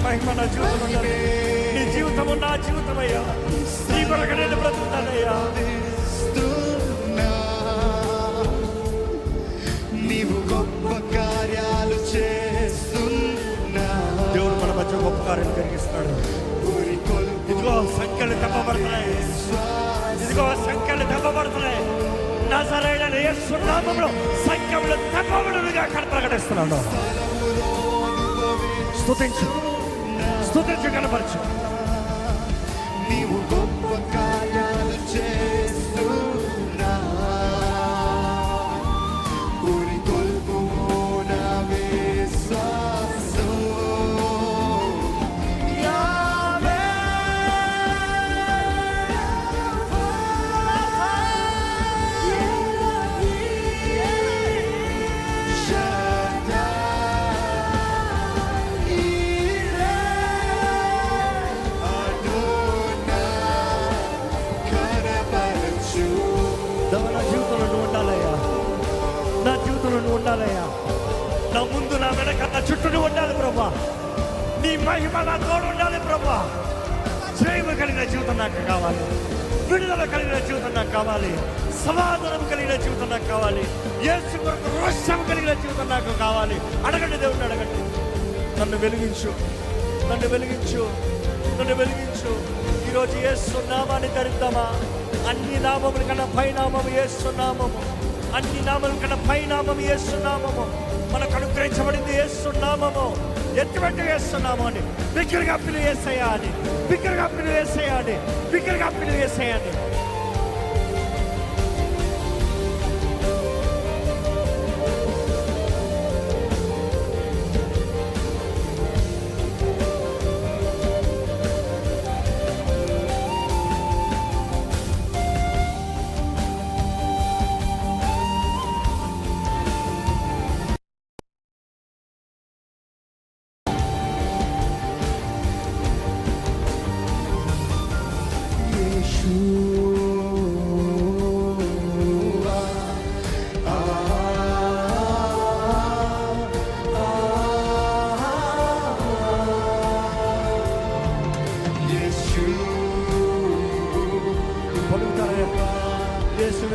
మహిమ నా జీవితంలో ఉండాలి. నీ జీవితము నా జీవితమయ్యా, నీ కొరకు నేను బ్రతుకుతానయ్యా. నీవు గొప్ప కార్యాలు చేస్తున్నా. దేవుడు మన మధ్య గొప్ప కార్యాలు జరిగిస్తాడు. ఇదిగో సంఖ్యలు తెప్పబడుతున్నాయి, ఇదిగో సంఖ్యలు తెప్పబడుతున్నాయి. నజరేయుడైన యేసు నామములో సంఖ్యలు తెప్పబడునుగా ప్రకటిస్తున్నాడు. స్తుతించు, స్తుతించు, కనపరచు. నీవు గొప్ప కార్యాలు చేస్తున్నా. ఉండాలయ్యా, నా ముందు, నా వెనక, నా చుట్టూ ఉండాలి ప్రభా. నీ మహిమ నా తోడు ఉండాలి ప్రభా. జయము కలిగిన జీవితం నాకు కావాలి, విడుదల కలిగిన జీవితం నాకు కావాలి, సమాధానం కలిగిన జీవితం నాకు కావాలి, యేసు కొరకు రోషం కలిగిన జీవితం నాకు కావాలి. అడగండి దేవుడిని, అడగండి. నన్ను వెలిగించు, నన్ను వెలిగించు, నన్ను వెలిగించు. ఈరోజు యేసు నామాన్ని ధరిద్దామా? అన్ని నామముల కన్నా పై నామము యేసు నామము, అన్ని నామముల కన్నా పై నామము యేసు నామము. మనకు అనుగ్రహించబడింది యేసు నామము. ఎటువంటి యేసు నామాన్ని బిగ్గరగా పిలువ యేసయ్యా అని, బిగ్గరగా పిలువ యేసయ్యా అని, బిగ్గరగా పిలువ యేసయ్యా అని.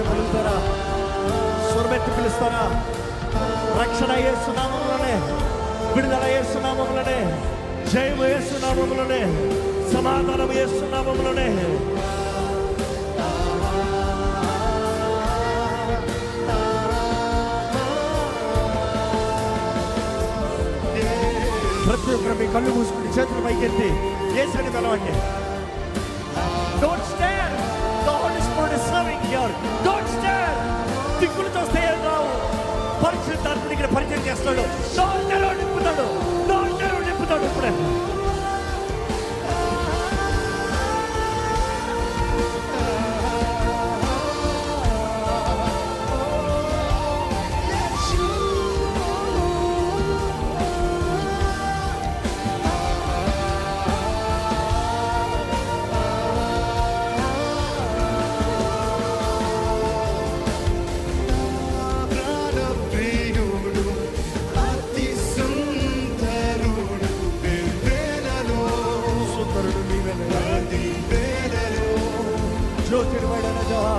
పలుకుతారా? స్వరమెత్తి పిలుస్తారా? రక్షణ యేసు నామములోనే, విడుదల యేసు నామములోనే, జయము యేసు నామములోనే, సమాధానం యేసు నామములోనే. ప్రతి ఒక్కరు మీ కళ్ళు మూసుకుని చేతులు పైకెత్తి యేసుని పిలవండి. Don't stand. The Holy Spirit is serving here. Don't stand. దిక్కులు చూస్తే ఏం రావు. పరిశుద్ధాత్ముడు ఇక్కడ పరిచయం చేస్తాడు. నోటలో నింపుతాడు, నోటలో నింపుతాడు. ఇప్పుడే జ్యోతిర్మయుడైన దేవా,